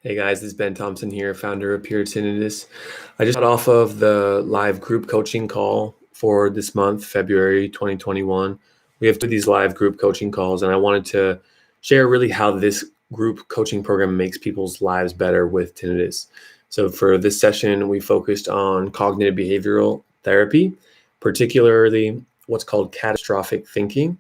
Hey guys, this is Ben Thompson here, founder of Pure Tinnitus. I just got off of the live group coaching call for this month, February 2021. We have two of these live group coaching calls, and I wanted to share really how this group coaching program makes people's lives better with tinnitus. So for this session, we focused on cognitive behavioral therapy, particularly what's called catastrophic thinking.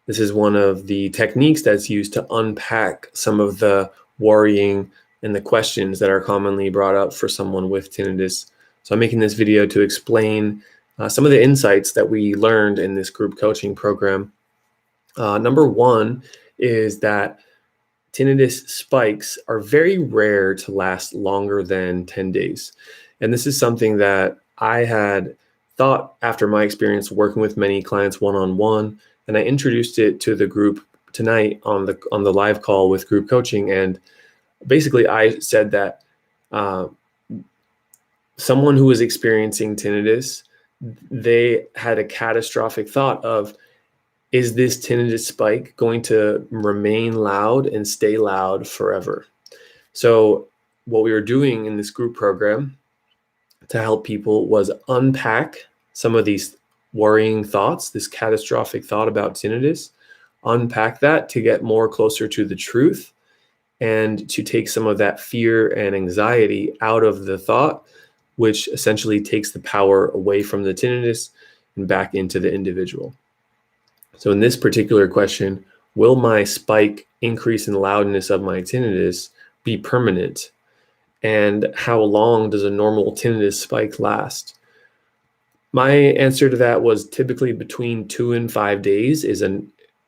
This is one of the techniques that's used to unpack some of the worrying and the questions that are commonly brought up for someone with tinnitus. So I'm making this video to explain some of the insights that we learned in this group coaching program. Number one is that tinnitus spikes are very rare to last longer than 10 days. And this is something that I had thought after my experience working with many clients one-on-one, and I introduced it to the group tonight on the live call with group coaching. And basically, I said that someone who was experiencing tinnitus, they had a catastrophic thought of, is this tinnitus spike going to remain loud and stay loud forever? So what we were doing in this group program to help people was unpack some of these worrying thoughts, this catastrophic thought about tinnitus, unpack that to get more closer to the truth and to take some of that fear and anxiety out of the thought, which essentially takes the power away from the tinnitus and back into the individual. So in this particular question, will my spike increase in loudness of my tinnitus be permanent? And how long does a normal tinnitus spike last? My answer to that was typically between 2 and 5 days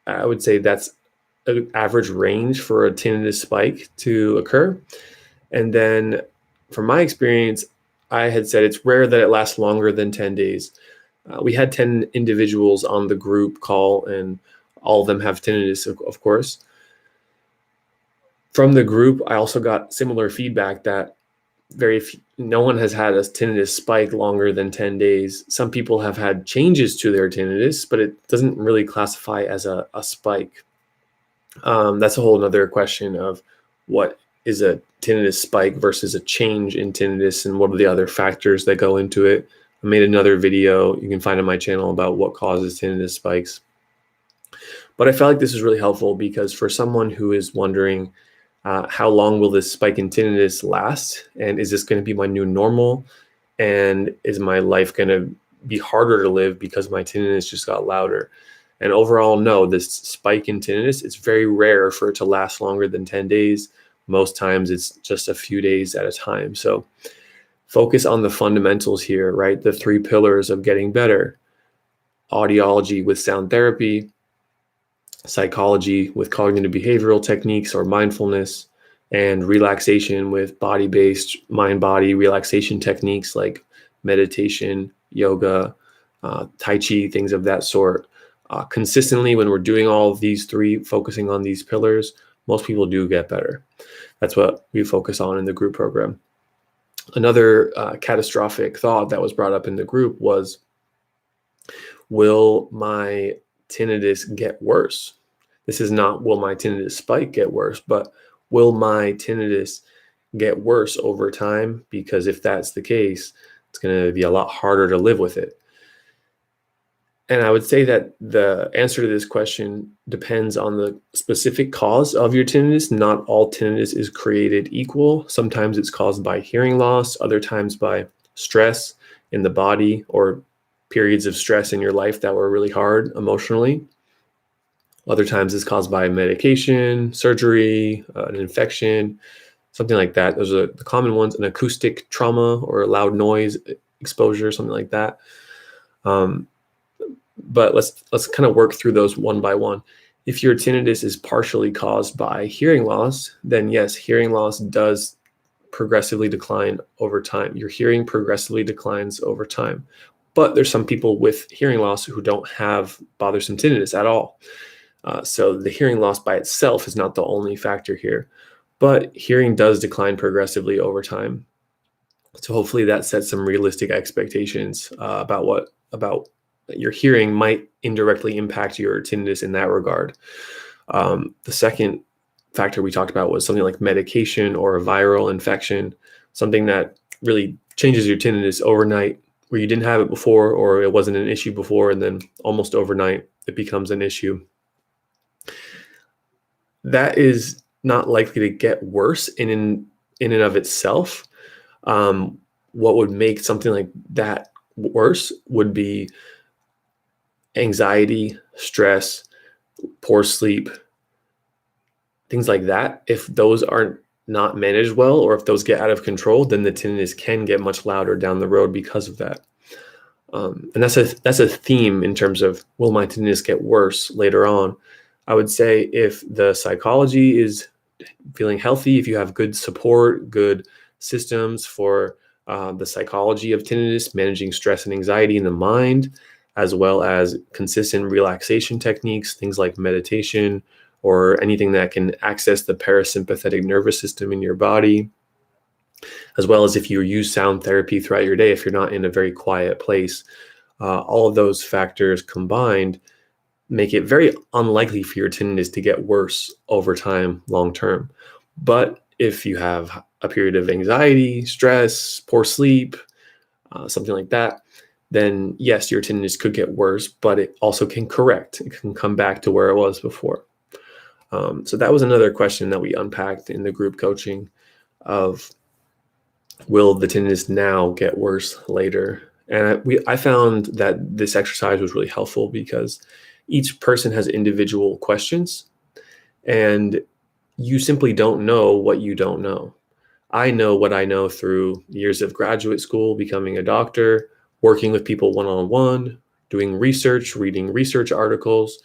I would say that's an average range for a tinnitus spike to occur. And then from my experience, I had said it's rare that it lasts longer than 10 days. We had 10 individuals on the group call, and all of them have tinnitus, of course. From the group, I also got similar feedback that no one has had a tinnitus spike longer than 10 days. Some people have had changes to their tinnitus, but it doesn't really classify as a spike. That's a whole other question of what is a tinnitus spike versus a change in tinnitus and what are the other factors that go into it. I made another video you can find on my channel about what causes tinnitus spikes. But I felt like this is really helpful because for someone who is wondering how long will this spike in tinnitus last, and is this going to be my new normal, and is my life going to be harder to live because my tinnitus just got louder? And overall, no, this spike in tinnitus, it's very rare for it to last longer than 10 days. Most times it's just a few days at a time. So focus on the fundamentals here, right? The 3 pillars of getting better: audiology with sound therapy, psychology with cognitive behavioral techniques or mindfulness, and relaxation with body-based mind-body relaxation techniques like meditation, yoga, Tai Chi, things of that sort. Consistently, when we're doing all of these 3, focusing on these pillars, most people do get better. That's what we focus on in the group program. Another catastrophic thought that was brought up in the group was, will my tinnitus get worse? This is not will my tinnitus spike get worse, but will my tinnitus get worse over time? Because if that's the case, it's going to be a lot harder to live with it. And I would say that the answer to this question depends on the specific cause of your tinnitus. Not all tinnitus is created equal. Sometimes it's caused by hearing loss, other times by stress in the body or periods of stress in your life that were really hard emotionally. Other times it's caused by medication, surgery, an infection, something like that. Those are the common ones: an acoustic trauma or loud noise exposure, something like that. But let's kind of work through those one by one. If your tinnitus is partially caused by hearing loss, then yes, hearing loss does progressively decline over time. Your hearing progressively declines over time. But there's some people with hearing loss who don't have bothersome tinnitus at all. So the hearing loss by itself is not the only factor here, but hearing does decline progressively over time. So hopefully that sets some realistic expectations about your hearing might indirectly impact your tinnitus in that regard. The second factor we talked about was something like medication or a viral infection, something that really changes your tinnitus overnight, where you didn't have it before, or it wasn't an issue before, and then almost overnight it becomes an issue. That is not likely to get worse in and of itself. What would make something like that worse would be anxiety, stress, poor sleep, things like that. If those aren't not managed well, or if those get out of control, then the tinnitus can get much louder down the road because of that. And that's a theme in terms of, will my tinnitus get worse later on? I would say if the psychology is feeling healthy, if you have good support, good systems for the psychology of tinnitus, managing stress and anxiety in the mind, as well as consistent relaxation techniques, things like meditation, or anything that can access the parasympathetic nervous system in your body, as well as if you use sound therapy throughout your day, if you're not in a very quiet place. All of those factors combined make it very unlikely for your tinnitus to get worse over time, long term. But if you have a period of anxiety, stress, poor sleep, something like that, then yes, your tinnitus could get worse, but it also can correct. It can come back to where it was before. So that was another question that we unpacked in the group coaching of, will the tinnitus now get worse later? And I found that this exercise was really helpful because each person has individual questions, and you simply don't know what you don't know. I know what I know through years of graduate school, becoming a doctor, working with people one-on-one, doing research, reading research articles,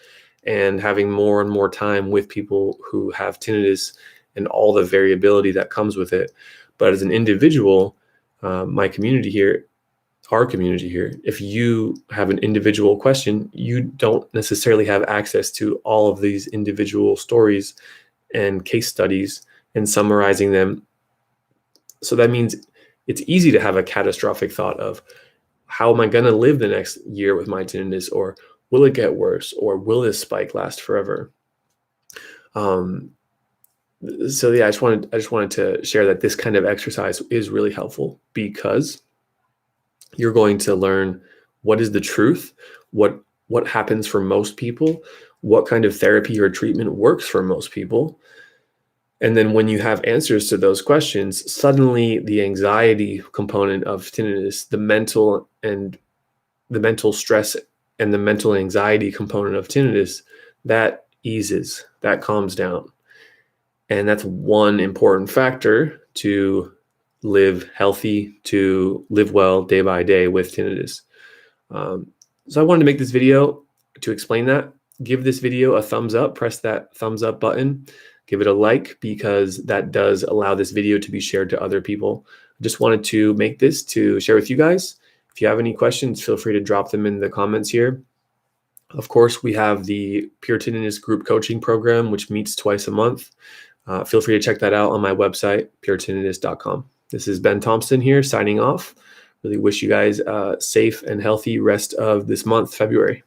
and having more and more time with people who have tinnitus and all the variability that comes with it. But as an individual, my community here, our community here, if you have an individual question, you don't necessarily have access to all of these individual stories and case studies and summarizing them. So that means it's easy to have a catastrophic thought of, how am I going to live the next year with my tinnitus? Or will it get worse? Or will this spike last forever? So yeah, I just wanted to share that this kind of exercise is really helpful, because you're going to learn what is the truth, what happens for most people, what kind of therapy or treatment works for most people. And then when you have answers to those questions, suddenly the anxiety component of tinnitus, the mental stress and the mental anxiety component of tinnitus, that eases, that calms down. And that's one important factor to live healthy, to live well day by day with tinnitus. So I wanted to make this video to explain that. Give this video a thumbs up, press that thumbs up button, give it a like, because that does allow this video to be shared to other people. I just wanted to make this to share with you guys. If you have any questions, feel free to drop them in the comments here. Of course, we have the Pure Tinnitus group coaching program, which meets twice a month. Feel free to check that out on my website, puretinnitus.com. This is Ben Thompson here, signing off. Really wish you guys a safe and healthy rest of this month, February.